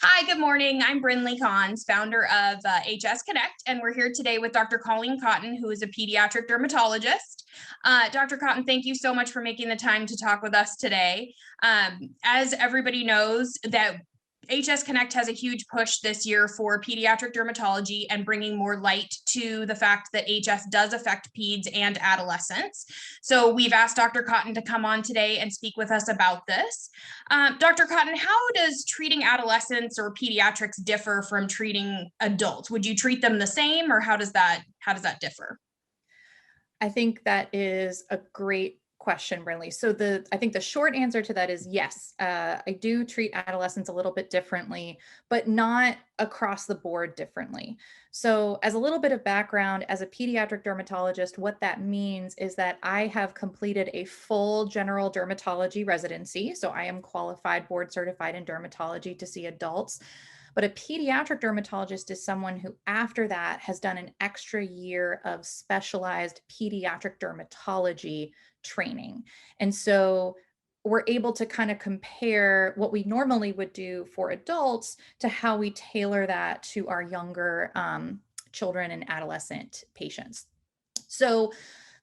Hi, good morning. I'm Brinley Cons, founder of HS Connect, and we're here today with Dr. Collen Cotton, who is a pediatric dermatologist. Dr. Cotton, thank you so much for making the time to talk with us today. As everybody knows, that HS Connect has a huge push this year for pediatric dermatology and bringing more light to the fact that HS does affect peds and adolescents. So we've asked Dr. Cotton to come on today and speak with us about this. Dr. Cotton, how does treating adolescents or pediatrics differ from treating adults? Would you treat them the same, or how does that differ? I think that is a great question, Brinley. So I think the short answer to that is yes. I do treat adolescents a little bit differently, but not across the board differently. So as a little bit of background, as a pediatric dermatologist, what that means is that I have completed a full general dermatology residency. So I am qualified, board certified in dermatology to see adults. But a pediatric dermatologist is someone who, after that, has done an extra year of specialized pediatric dermatology training. And so we're able to kind of compare what we normally would do for adults to how we tailor that to our younger children and adolescent patients. So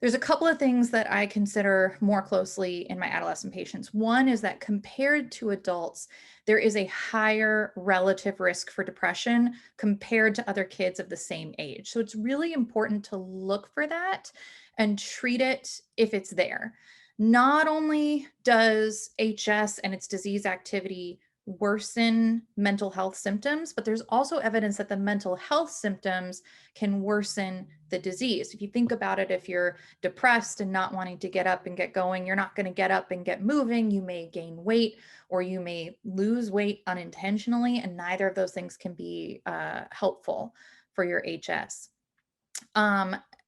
there's a couple of things that I consider more closely in my adolescent patients. One is that compared to adults, there is a higher relative risk for depression compared to other kids of the same age. So it's really important to look for that and treat it if it's there. Not only does HS and its disease activity worsen mental health symptoms, but there's also evidence that the mental health symptoms can worsen the disease. If you think about it, if you're depressed and not wanting to get up and get going, you're not going to get up and get moving. You may gain weight or you may lose weight unintentionally, and neither of those things can be helpful for your HS.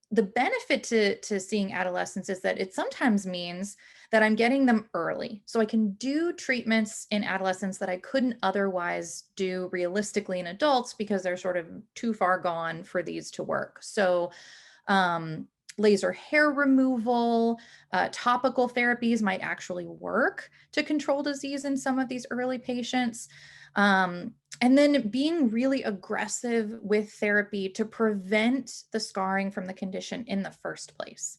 The benefit to seeing adolescents is that it sometimes means that I'm getting them early. So I can do treatments in adolescents that I couldn't otherwise do realistically in adults because they're sort of too far gone for these to work. So laser hair removal, topical therapies might actually work to control disease in some of these early patients. And then being really aggressive with therapy to prevent the scarring from the condition in the first place.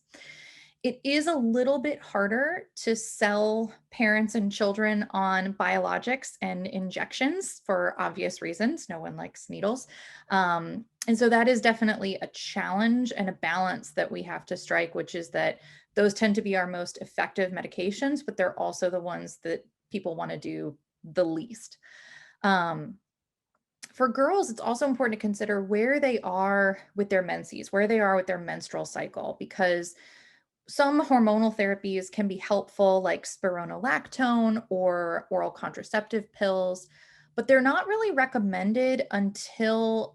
It is a little bit harder to sell parents and children on biologics and injections for obvious reasons. No one likes needles. And so that is definitely a challenge and a balance that we have to strike, which is that those tend to be our most effective medications, but they're also the ones that people want to do the least. For girls, it's also important to consider where they are with their menses, where they are with their menstrual cycle, because some hormonal therapies can be helpful, like spironolactone or oral contraceptive pills, but they're not really recommended until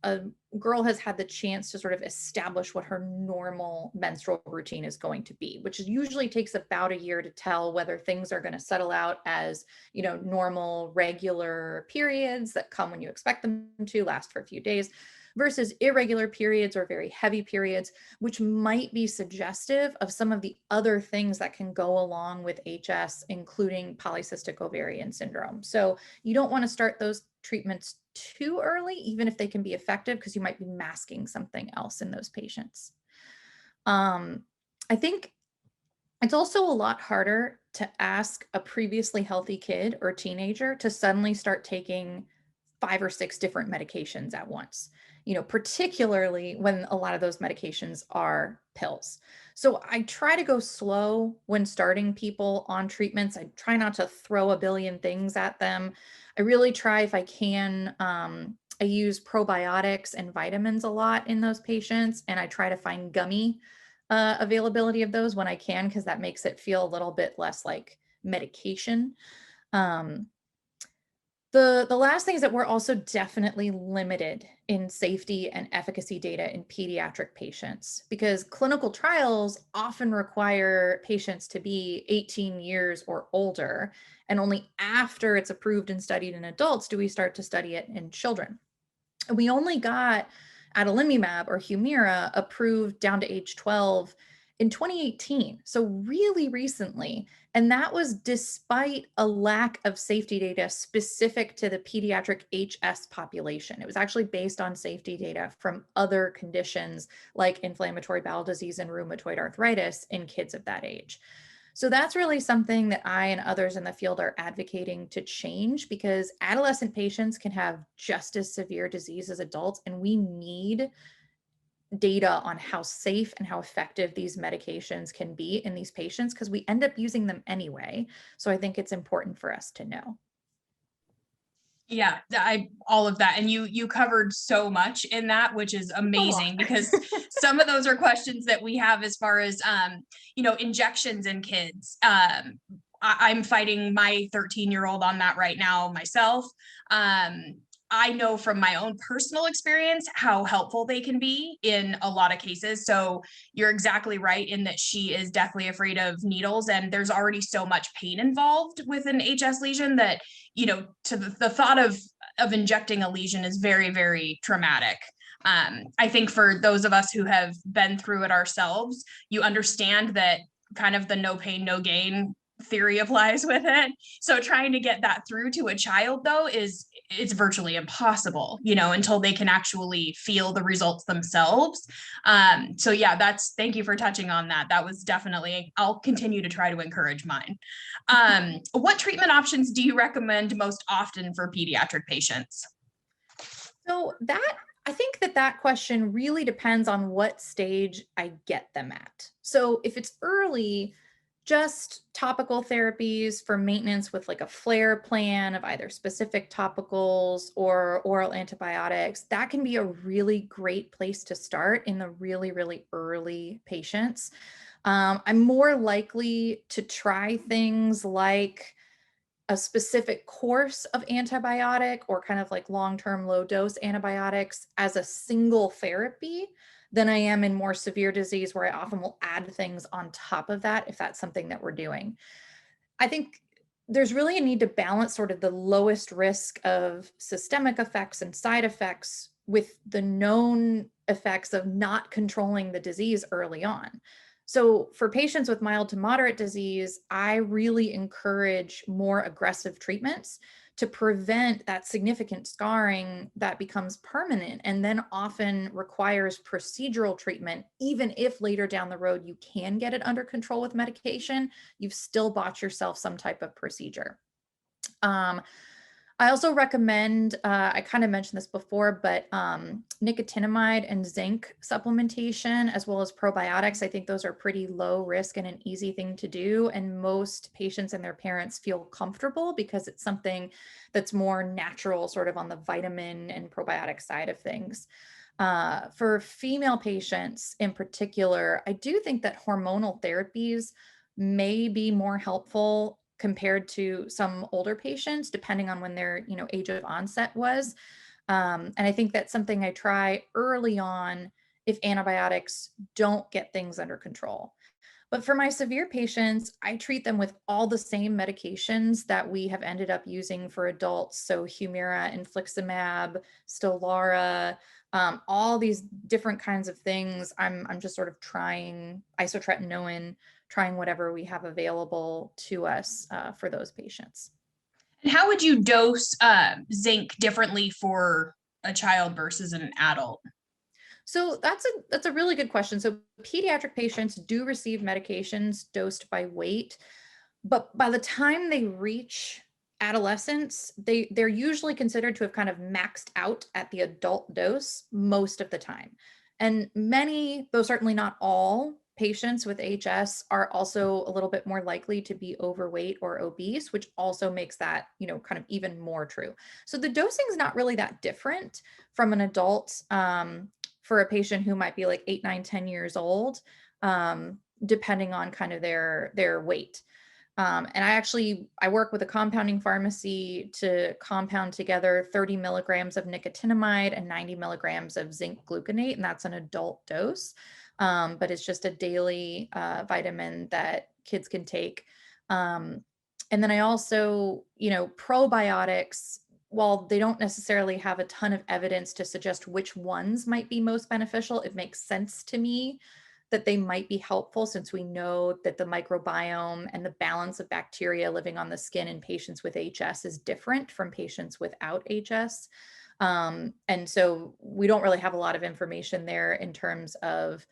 a girl has had the chance to sort of establish what her normal menstrual routine is going to be, which usually takes about a year to tell whether things are going to settle out as, normal, regular periods that come when you expect them to, last for a few days, versus irregular periods or very heavy periods, which might be suggestive of some of the other things that can go along with HS, including polycystic ovarian syndrome. So you don't want to start those treatments too early, even if they can be effective, because you might be masking something else in those patients. I think it's also a lot harder to ask a previously healthy kid or teenager to suddenly start taking 5 or 6 different medications at once, particularly when a lot of those medications are pills. So I try to go slow when starting people on treatments. I try not to throw a billion things at them. I really try, if I can, I use probiotics and vitamins a lot in those patients, and I try to find gummy availability of those when I can, because that makes it feel a little bit less like medication. The last thing is that we're also definitely limited in safety and efficacy data in pediatric patients, because clinical trials often require patients to be 18 years or older, and only after it's approved and studied in adults do we start to study it in children. We only got adalimumab or Humira approved down to age 12 in 2018, so really recently. And that was despite a lack of safety data specific to the pediatric HS population. It was actually based on safety data from other conditions like inflammatory bowel disease and rheumatoid arthritis in kids of that age. So that's really something that I and others in the field are advocating to change, because adolescent patients can have just as severe disease as adults, and we need data on how safe and how effective these medications can be in these patients, because we end up using them anyway. So I think it's important for us to know. Yeah, all of that. And you covered so much in that, which is amazing, because some of those are questions that we have as far as injections in kids. I'm fighting my 13-year-old on that right now myself. I know from my own personal experience how helpful they can be in a lot of cases. So you're exactly right in that she is definitely afraid of needles, and there's already so much pain involved with an HS lesion that, to the thought of injecting a lesion is very, very traumatic. I think for those of us who have been through it ourselves, you understand that kind of the no pain, no gain theory applies with it. So trying to get that through to a child, though, it's virtually impossible, until they can actually feel the results themselves. So yeah, thank you for touching on that. That was definitely, I'll continue to try to encourage mine. What treatment options do you recommend most often for pediatric patients? So I think that question really depends on what stage I get them at. So if it's early, just topical therapies for maintenance with like a flare plan of either specific topicals or oral antibiotics, that can be a really great place to start in the really, really early patients. I'm more likely to try things like a specific course of antibiotic or kind of like long-term low dose antibiotics as a single therapy than I am in more severe disease, where I often will add things on top of that if that's something that we're doing. I think there's really a need to balance sort of the lowest risk of systemic effects and side effects with the known effects of not controlling the disease early on. So for patients with mild to moderate disease, I really encourage more aggressive treatments to prevent that significant scarring that becomes permanent and then often requires procedural treatment. Even if later down the road you can get it under control with medication, you've still bought yourself some type of procedure. I also recommend, I kind of mentioned this before, but nicotinamide and zinc supplementation, as well as probiotics. I think those are pretty low risk and an easy thing to do. And most patients and their parents feel comfortable because it's something that's more natural, sort of on the vitamin and probiotic side of things. For female patients in particular, I do think that hormonal therapies may be more helpful compared to some older patients, depending on when their age of onset was. And I think that's something I try early on if antibiotics don't get things under control. But for my severe patients, I treat them with all the same medications that we have ended up using for adults. So Humira, infliximab, Stelara, all these different kinds of things. I'm just sort of trying isotretinoin, trying whatever we have available to us for those patients. And how would you dose zinc differently for a child versus an adult? So that's a really good question. So pediatric patients do receive medications dosed by weight, but by the time they reach adolescence, they're usually considered to have kind of maxed out at the adult dose most of the time. And many, though certainly not all, patients with HS are also a little bit more likely to be overweight or obese, which also makes that, kind of even more true. So the dosing is not really that different from an adult for a patient who might be like 8, 9, 10 years old, depending on kind of their weight. And I work with a compounding pharmacy to compound together 30 milligrams of nicotinamide and 90 milligrams of zinc gluconate, and that's an adult dose. But it's just a daily vitamin that kids can take. And then I also, probiotics, while they don't necessarily have a ton of evidence to suggest which ones might be most beneficial, it makes sense to me that they might be helpful, since we know that the microbiome and the balance of bacteria living on the skin in patients with HS is different from patients without HS. And so we don't really have a lot of information there in terms of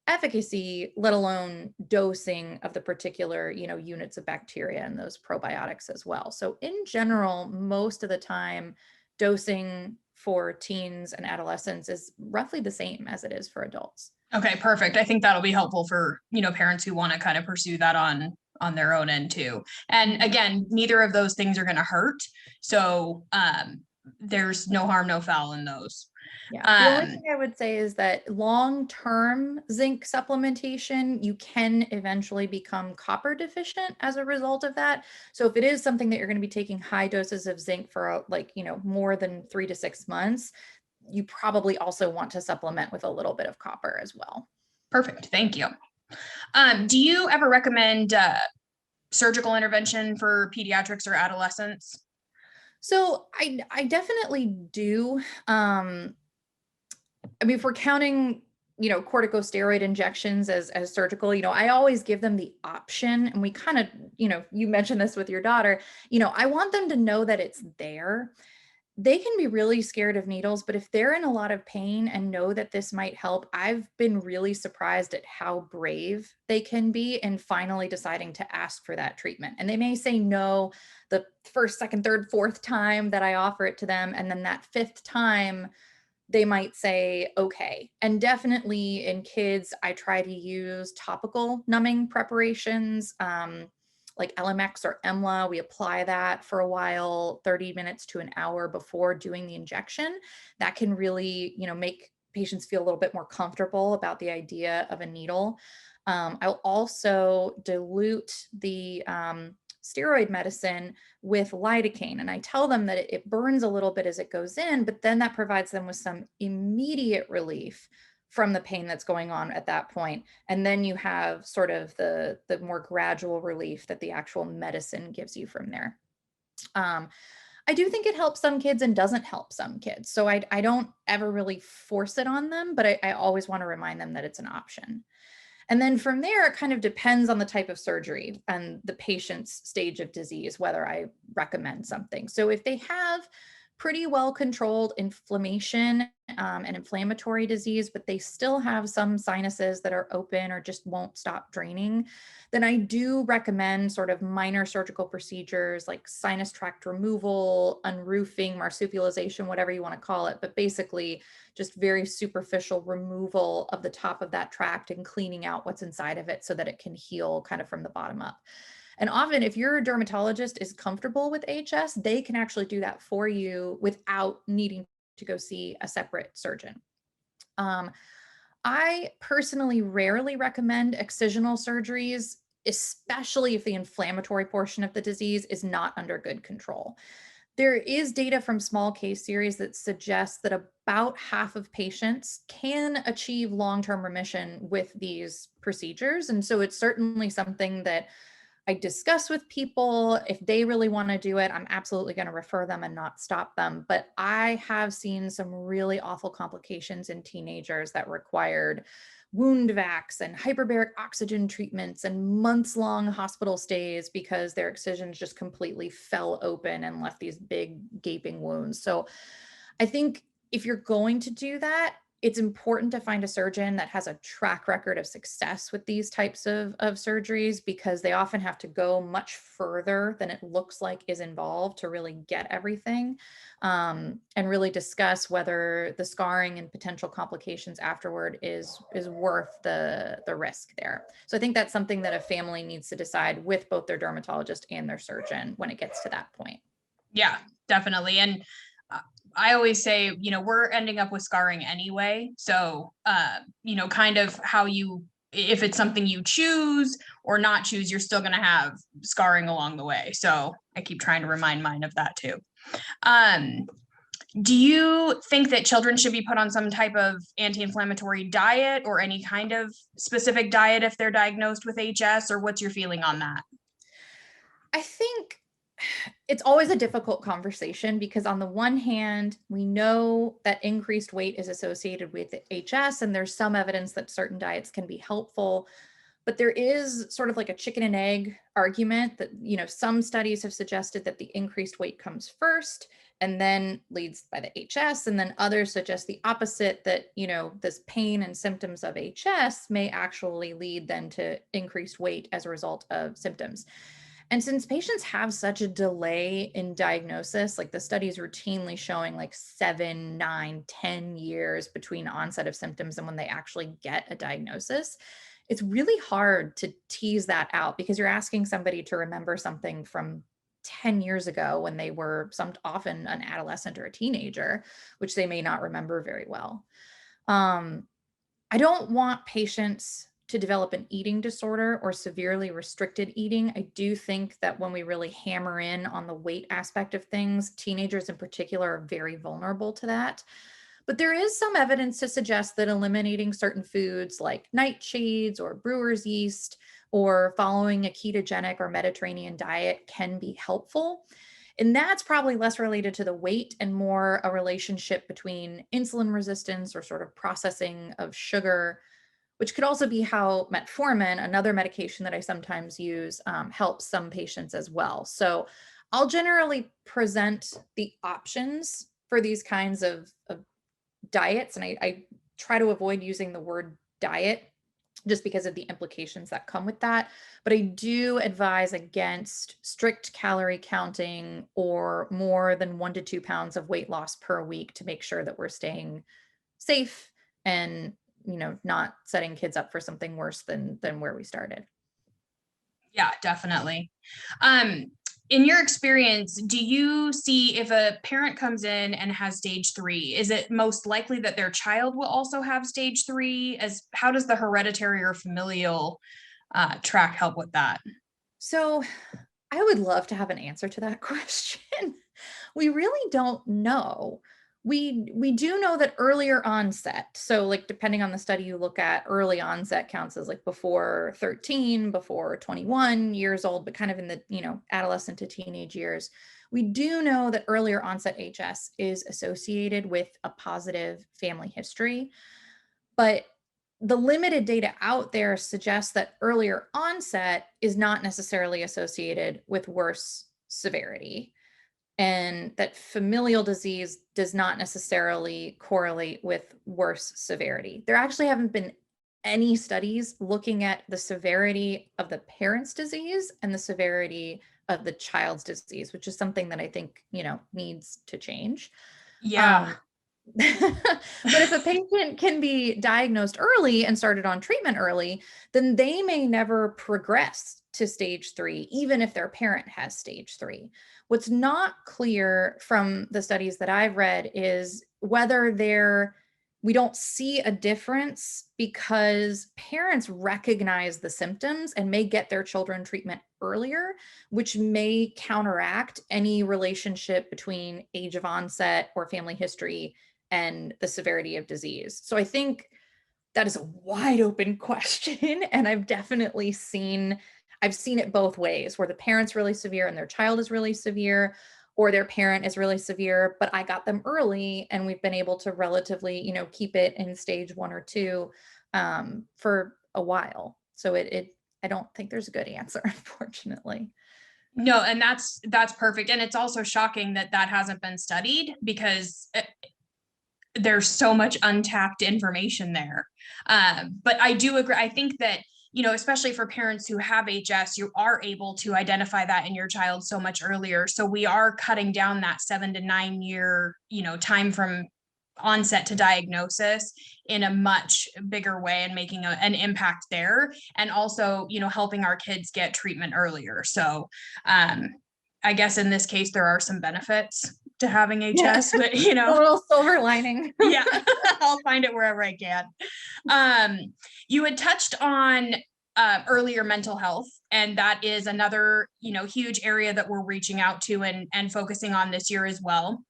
efficacy, let alone dosing of the particular, units of bacteria and those probiotics as well. So in general, most of the time, dosing for teens and adolescents is roughly the same as it is for adults. Okay, perfect. I think that'll be helpful for, parents who want to kind of pursue that on their own end too. And again, neither of those things are going to hurt. So there's no harm, no foul in those. Yeah. The only thing I would say is that long-term zinc supplementation, you can eventually become copper deficient as a result of that. So if it is something that you're going to be taking high doses of zinc for more than 3 to 6 months, you probably also want to supplement with a little bit of copper as well. Perfect. Thank you. Do you ever recommend surgical intervention for pediatrics or adolescents? So I definitely do. If we're counting, corticosteroid injections as surgical, I always give them the option. And we kind of, you mentioned this with your daughter, I want them to know that it's there. They can be really scared of needles, but if they're in a lot of pain and know that this might help, I've been really surprised at how brave they can be in finally deciding to ask for that treatment. And they may say no the first, second, third, fourth time that I offer it to them. And then that fifth time, they might say, okay. And definitely in kids, I try to use topical numbing preparations, like LMX or EMLA. We apply that for a while, 30 minutes to an hour before doing the injection. That can really, make patients feel a little bit more comfortable about the idea of a needle. I'll also dilute the steroid medicine with lidocaine. And I tell them that it burns a little bit as it goes in, but then that provides them with some immediate relief from the pain that's going on at that point. And then you have sort of the more gradual relief that the actual medicine gives you from there. I do think it helps some kids and doesn't help some kids. So I don't ever really force it on them, but I always want to remind them that it's an option. And then from there, it kind of depends on the type of surgery and the patient's stage of disease, whether I recommend something. So if they have pretty well controlled inflammation and inflammatory disease, but they still have some sinuses that are open or just won't stop draining, then I do recommend sort of minor surgical procedures like sinus tract removal, unroofing, marsupialization, whatever you want to call it, but basically just very superficial removal of the top of that tract and cleaning out what's inside of it so that it can heal kind of from the bottom up. And often if your dermatologist is comfortable with HS, they can actually do that for you without needing to go see a separate surgeon. I personally rarely recommend excisional surgeries, especially if the inflammatory portion of the disease is not under good control. There is data from small case series that suggests that about half of patients can achieve long-term remission with these procedures. And so it's certainly something that I discuss with people. If they really want to do it, I'm absolutely going to refer them and not stop them. But I have seen some really awful complications in teenagers that required wound vacs and hyperbaric oxygen treatments and months-long hospital stays because their excisions just completely fell open and left these big gaping wounds. So I think if you're going to do that, it's important to find a surgeon that has a track record of success with these types of surgeries, because they often have to go much further than it looks like is involved to really get everything, and really discuss whether the scarring and potential complications afterward is worth the risk there. So I think that's something that a family needs to decide with both their dermatologist and their surgeon when it gets to that point. Yeah, definitely. And I always say, we're ending up with scarring anyway. So, kind of how if it's something you choose or not choose, you're still going to have scarring along the way. So I keep trying to remind mine of that too. Do you think that children should be put on some type of anti-inflammatory diet or any kind of specific diet if they're diagnosed with HS, or what's your feeling on that? I think it's always a difficult conversation because on the one hand, we know that increased weight is associated with HS, and there's some evidence that certain diets can be helpful. But there is sort of like a chicken and egg argument that, some studies have suggested that the increased weight comes first and then leads by the HS. And then others suggest the opposite, that, this pain and symptoms of HS may actually lead then to increased weight as a result of symptoms. And since patients have such a delay in diagnosis, like the studies routinely showing like 7, 9, 10 years between onset of symptoms and when they actually get a diagnosis, it's really hard to tease that out because you're asking somebody to remember something from 10 years ago when they were often an adolescent or a teenager, which they may not remember very well. I don't want patients to develop an eating disorder or severely restricted eating. I do think that when we really hammer in on the weight aspect of things, teenagers in particular are very vulnerable to that. But there is some evidence to suggest that eliminating certain foods like nightshades or brewer's yeast or following a ketogenic or Mediterranean diet can be helpful. And that's probably less related to the weight and more a relationship between insulin resistance or sort of processing of sugar, which could also be how metformin, another medication that I sometimes use, helps some patients as well. So I'll generally present the options for these kinds of diets. And I try to avoid using the word diet just because of the implications that come with that. But I do advise against strict calorie counting or more than 1 to 2 pounds of weight loss per week to make sure that we're staying safe and, not setting kids up for something worse than where we started. Yeah, definitely. In your experience, do you see if a parent comes in and has stage 3, is it most likely that their child will also have stage 3? How does the hereditary or familial track help with that? So I would love to have an answer to that question. We really don't know. We do know that earlier onset, so like depending on the study you look at, early onset counts as like before 13, before 21 years old, but kind of in the, adolescent to teenage years. We do know that earlier onset HS is associated with a positive family history, but the limited data out there suggests that earlier onset is not necessarily associated with worse severity, and that familial disease does not necessarily correlate with worse severity. There actually haven't been any studies looking at the severity of the parent's disease and the severity of the child's disease, which is something that I think, needs to change. Yeah. But if a patient can be diagnosed early and started on treatment early, then they may never progress to stage 3, even if their parent has stage 3. What's not clear from the studies that I've read is whether we don't see a difference because parents recognize the symptoms and may get their children treatment earlier, which may counteract any relationship between age of onset or family history and the severity of disease. So I think that is a wide open question. And I've seen it both ways, where the parent's really severe and their child is really severe, or their parent is really severe, but I got them early and we've been able to relatively, keep it in stage 1 or 2 for a while. So I don't think there's a good answer, unfortunately. No, and that's perfect. And it's also shocking that hasn't been studied because there's so much untapped information there. But I do agree. I think that, especially for parents who have HS, you are able to identify that in your child so much earlier. So we are cutting down that 7 to 9 year, time from onset to diagnosis in a much bigger way and making an impact there. And also, helping our kids get treatment earlier. So I guess in this case, there are some benefits to having HS, but a little silver lining. Yeah, I'll find it wherever I can. You had touched on earlier mental health, and that is another, huge area that we're reaching out to and focusing on this year as well.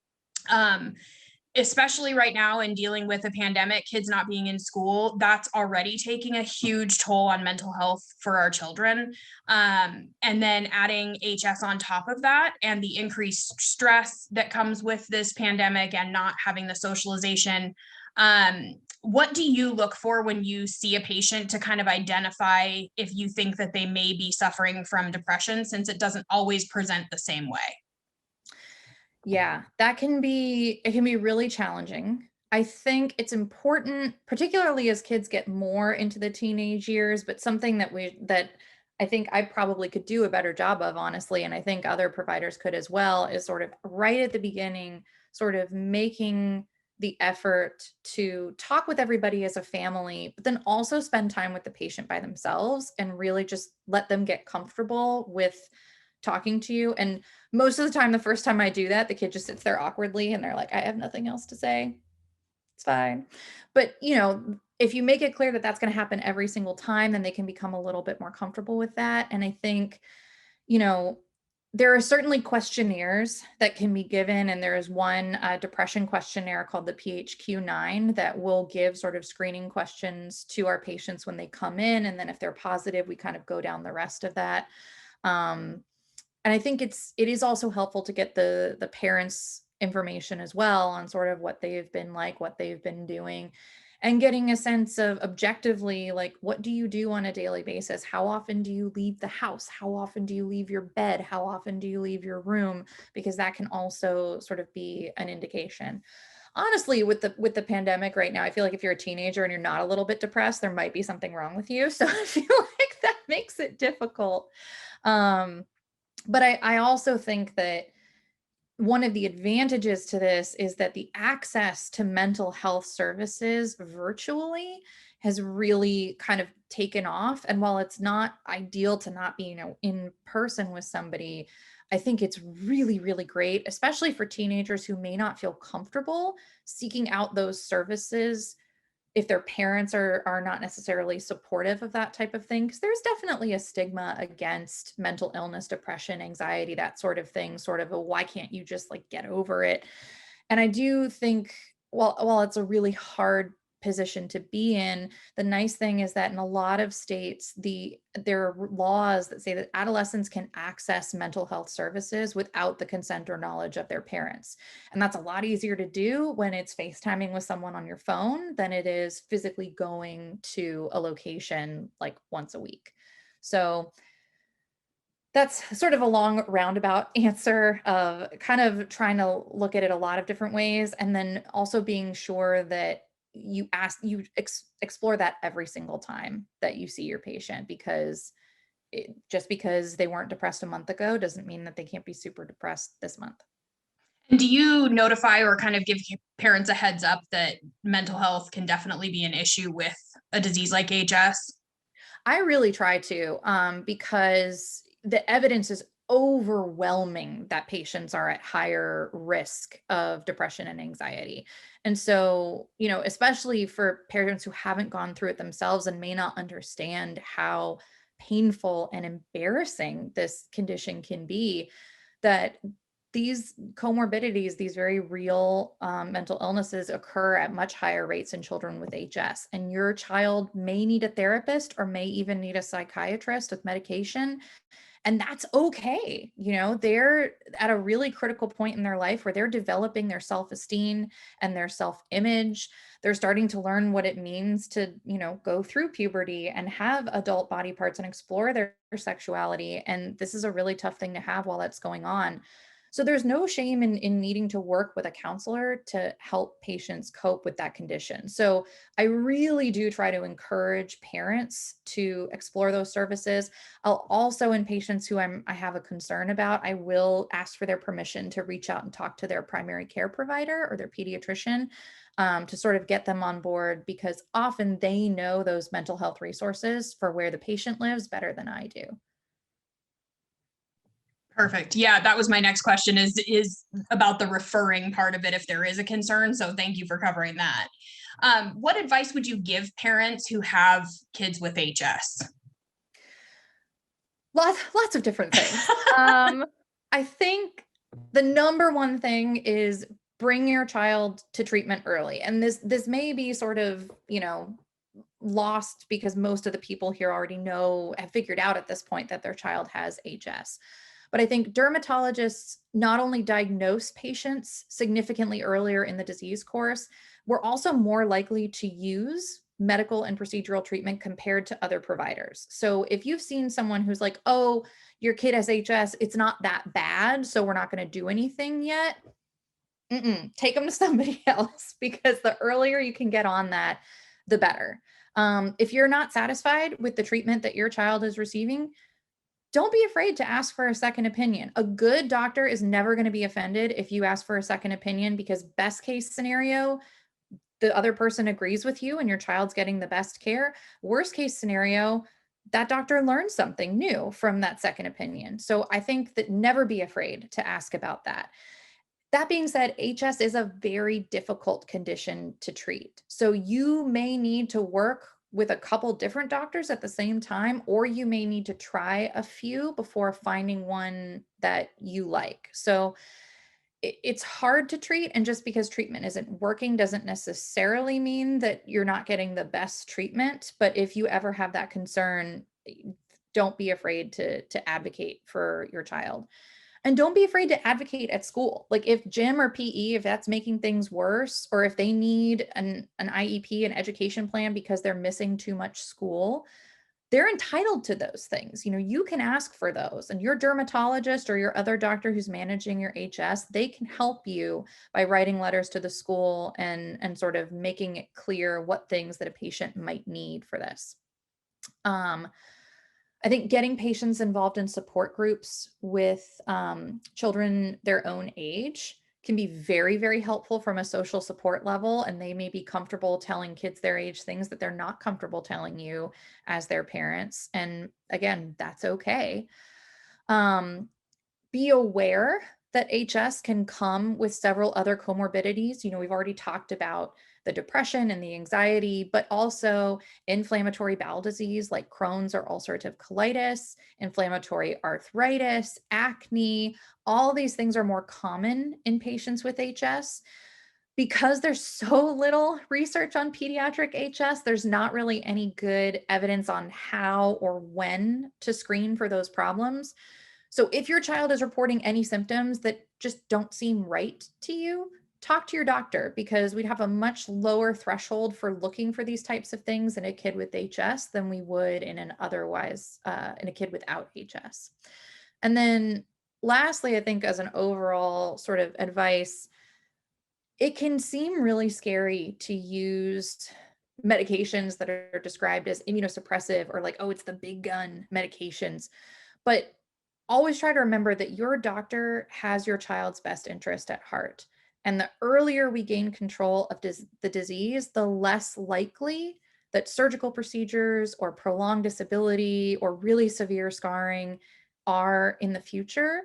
especially right now in dealing with a pandemic, kids not being in school, that's already taking a huge toll on mental health for our children. And then adding HS on top of that and the increased stress that comes with this pandemic and not having the socialization. What do you look for when you see a patient to kind of identify if you think that they may be suffering from depression, since it doesn't always present the same way? Yeah, it can be really challenging. I think it's important, particularly as kids get more into the teenage years, but something that I think I probably could do a better job of, honestly, and I think other providers could as well, is sort of right at the beginning, sort of making the effort to talk with everybody as a family, but then also spend time with the patient by themselves and really just let them get comfortable with talking to you. And most of the time, the first time I do that, the kid just sits there awkwardly and they're like, I have nothing else to say. It's fine. But, if you make it clear that that's going to happen every single time, then they can become a little bit more comfortable with that. And I think, you know, there are certainly questionnaires that can be given, and there is one depression questionnaire called the PHQ-9 that will give sort of screening questions to our patients when they come in. And then if they're positive, we kind of go down the rest of that. And I think it is also helpful to get the parents' information as well on sort of what they've been like, what they've been doing, and getting a sense of objectively, like, what do you do on a daily basis? How often do you leave the house? How often do you leave your bed? How often do you leave your room? Because that can also sort of be an indication. Honestly, with the pandemic right now, I feel like if you're a teenager and you're not a little bit depressed, there might be something wrong with you. So I feel like that makes it difficult. But I also think that one of the advantages to this is that the access to mental health services virtually has really kind of taken off. And while it's not ideal to not be, in person with somebody, I think it's really, really great, especially for teenagers who may not feel comfortable seeking out those services if their parents are not necessarily supportive of that type of thing. Because there's definitely a stigma against mental illness, depression, anxiety, that sort of thing, sort of a, why can't you just like get over it? And I do think, while it's a really hard position to be in, the nice thing is that in a lot of states, there are laws that say that adolescents can access mental health services without the consent or knowledge of their parents. And that's a lot easier to do when it's FaceTiming with someone on your phone than it is physically going to a location like once a week. So that's sort of a long roundabout answer of kind of trying to look at it a lot of different ways, and then also being sure that you explore that every single time that you see your patient, because just because they weren't depressed a month ago doesn't mean that they can't be super depressed this month. And do you notify or kind of give parents a heads up that mental health can definitely be an issue with a disease like HS? I really try to, because the evidence is overwhelming that patients are at higher risk of depression and anxiety. And so, especially for parents who haven't gone through it themselves and may not understand how painful and embarrassing this condition can be, that these comorbidities, these very real mental illnesses, occur at much higher rates in children with HS. And your child may need a therapist or may even need a psychiatrist with medication. And that's okay. They're at a really critical point in their life where they're developing their self-esteem and their self-image. They're starting to learn what it means to, go through puberty and have adult body parts and explore their sexuality. And this is a really tough thing to have while that's going on. So there's no shame in needing to work with a counselor to help patients cope with that condition. So I really do try to encourage parents to explore those services. I'll also, in patients who I have a concern about, I will ask for their permission to reach out and talk to their primary care provider or their pediatrician, to sort of get them on board, because often they know those mental health resources for where the patient lives better than I do. Perfect. Yeah, that was my next question is about the referring part of it if there is a concern. So thank you for covering that. What advice would you give parents who have kids with HS? Lots of different things. I think the number one thing is bring your child to treatment early. And this may be sort of, lost because most of the people here already have figured out at this point that their child has HS. But I think dermatologists not only diagnose patients significantly earlier in the disease course, we're also more likely to use medical and procedural treatment compared to other providers. So if you've seen someone who's like, oh, your kid has HS, it's not that bad, so we're not going to do anything yet. Take them to somebody else, because the earlier you can get on that, the better. If you're not satisfied with the treatment that your child is receiving, don't be afraid to ask for a second opinion. A good doctor is never going to be offended if you ask for a second opinion, because best case scenario, the other person agrees with you and your child's getting the best care. Worst case scenario, that doctor learns something new from that second opinion. So I think that never be afraid to ask about that. That being said, HS is a very difficult condition to treat. So you may need to work with a couple different doctors at the same time, or you may need to try a few before finding one that you like. So it's hard to treat, and just because treatment isn't working doesn't necessarily mean that you're not getting the best treatment. But if you ever have that concern, don't be afraid to advocate for your child. And don't be afraid to advocate at school. Like if gym or PE, if that's making things worse, or if they need an IEP, an education plan, because they're missing too much school, they're entitled to those things. You can ask for those, and your dermatologist or your other doctor who's managing your HS, they can help you by writing letters to the school and sort of making it clear what things that a patient might need for this. I think getting patients involved in support groups with children their own age can be very, very helpful from a social support level. And they may be comfortable telling kids their age things that they're not comfortable telling you as their parents. And again, that's okay. Be aware that HS can come with several other comorbidities. We've already talked about the depression and the anxiety, but also inflammatory bowel disease like Crohn's or ulcerative colitis, inflammatory arthritis, acne. All these things are more common in patients with HS. Because there's so little research on pediatric HS, there's not really any good evidence on how or when to screen for those problems. So if your child is reporting any symptoms that just don't seem right to you, talk to your doctor, because we'd have a much lower threshold for looking for these types of things in a kid with HS than we would in an otherwise in a kid without HS. And then lastly, I think as an overall sort of advice, it can seem really scary to use medications that are described as immunosuppressive, or like, oh, it's the big gun medications. But always try to remember that your doctor has your child's best interest at heart. And the earlier we gain control of the disease, the less likely that surgical procedures or prolonged disability or really severe scarring are in the future.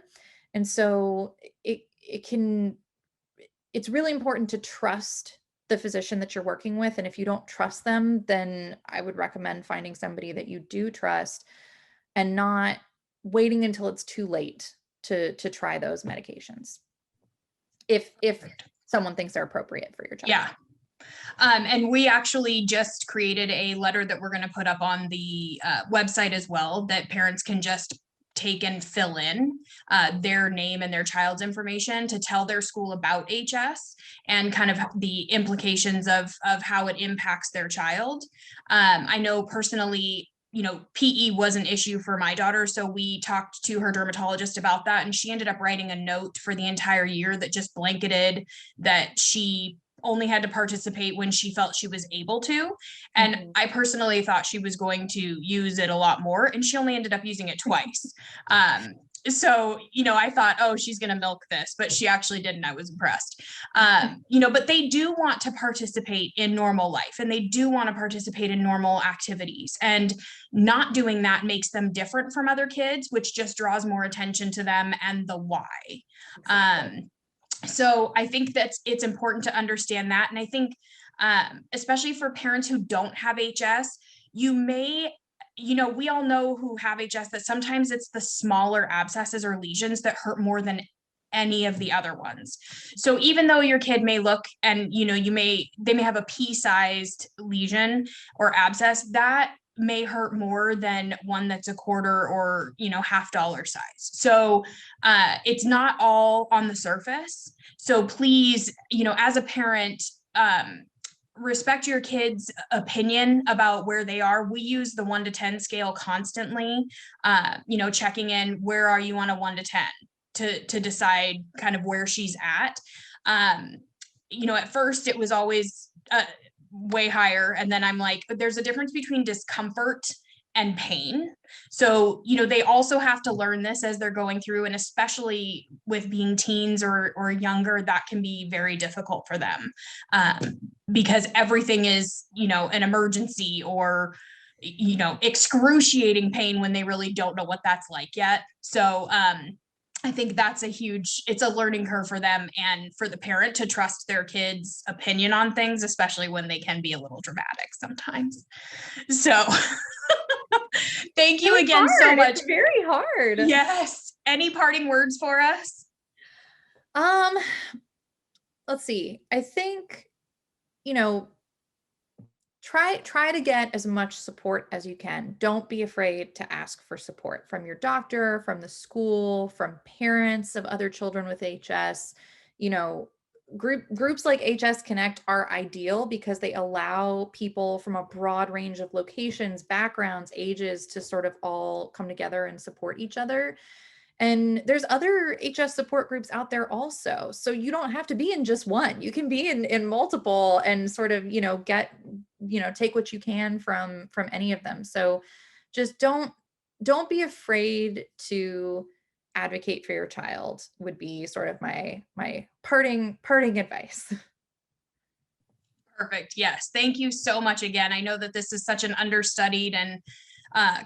And so it's really important to trust the physician that you're working with. And if you don't trust them, then I would recommend finding somebody that you do trust and not waiting until it's too late to try those medications. If someone thinks they're appropriate for your child. Yeah. And we actually just created a letter that we're going to put up on the website as well, that parents can just take and fill in their name and their child's information to tell their school about HS and kind of the implications of how it impacts their child. I know personally, PE was an issue for my daughter. So we talked to her dermatologist about that, and she ended up writing a note for the entire year that just blanketed that she only had to participate when she felt she was able to. And I personally thought she was going to use it a lot more, and she only ended up using it twice. So, I thought, oh, she's going to milk this, but she actually didn't. I was impressed. But they do want to participate in normal life, and they do want to participate in normal activities, and not doing that makes them different from other kids, which just draws more attention to them and the why. Exactly. So I think that it's important to understand that. And I think, especially for parents who don't have HS, we all know who have HS that sometimes it's the smaller abscesses or lesions that hurt more than any of the other ones. So even though your kid may look and, they may have a pea-sized lesion or abscess, that may hurt more than one that's a quarter or, $50 size. So it's not all on the surface. So please, as a parent, respect your kids' opinion about where they are. We use the 1 to 10 scale constantly, checking in, where are you on a 1 to 10 to decide kind of where she's at. At first it was always way higher. And then I'm like, there's a difference between discomfort and pain. So, they also have to learn this as they're going through, and especially with being teens or younger, that can be very difficult for them, because everything is, an emergency or, excruciating pain when they really don't know what that's like yet. So, I think that's it's a learning curve for them and for the parent to trust their kid's opinion on things, especially when they can be a little dramatic sometimes. So thank you again so much. It's very hard. Yes. Any parting words for us? Let's see. I think, try to get as much support as you can. Don't be afraid to ask for support from your doctor, from the school, from parents of other children with HS. Groups like HS Connect are ideal because they allow people from a broad range of locations, backgrounds, ages to sort of all come together and support each other. And there's other HS support groups out there also. So you don't have to be in just one. You can be in multiple and sort of, take what you can from any of them. So just don't be afraid to advocate for your child would be sort of my parting advice. Perfect. Yes. Thank you so much again. I know that this is such an understudied and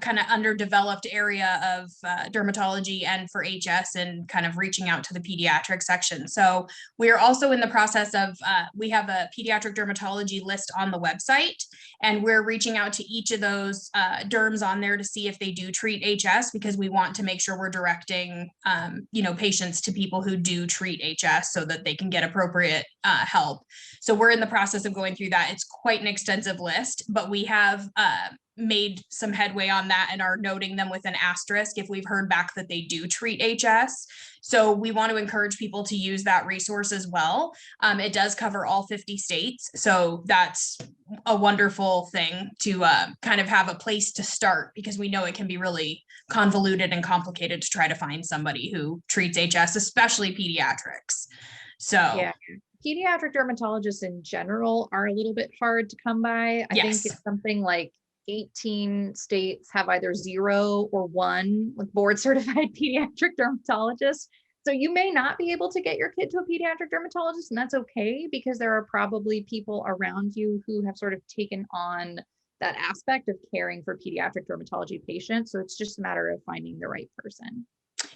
kind of underdeveloped area of dermatology and for HS, and kind of reaching out to the pediatric section. So we are also in the process of, we have a pediatric dermatology list on the website, and we're reaching out to each of those derms on there to see if they do treat HS, because we want to make sure we're directing, patients to people who do treat HS so that they can get appropriate help. So we're in the process of going through that. It's quite an extensive list, but we have made some headway on that and are noting them with an asterisk if we've heard back that they do treat HS. So we want to encourage people to use that resource as well. It does cover all 50 states. So that's a wonderful thing to kind of have a place to start, because we know it can be really convoluted and complicated to try to find somebody who treats HS, especially pediatrics. So yeah. Pediatric dermatologists in general are a little bit hard to come by. I think it's something like 18 states have either 0 or 1 like board certified pediatric dermatologists. So you may not be able to get your kid to a pediatric dermatologist, and that's okay, because there are probably people around you who have sort of taken on that aspect of caring for pediatric dermatology patients. So it's just a matter of finding the right person.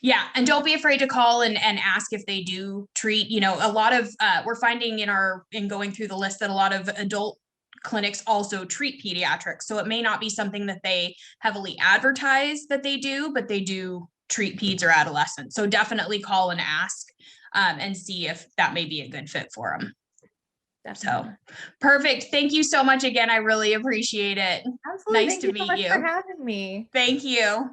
Yeah. And don't be afraid to call and ask if they do treat, a lot of, we're finding in going through the list that a lot of adult clinics also treat pediatrics. So it may not be something that they heavily advertise that they do, but they do treat peds or adolescents. So definitely call and ask and see if that may be a good fit for them. Definitely. So perfect. Thank you so much again. I really appreciate it. Absolutely. Nice to meet you. Thank you so much for having me. Thank you.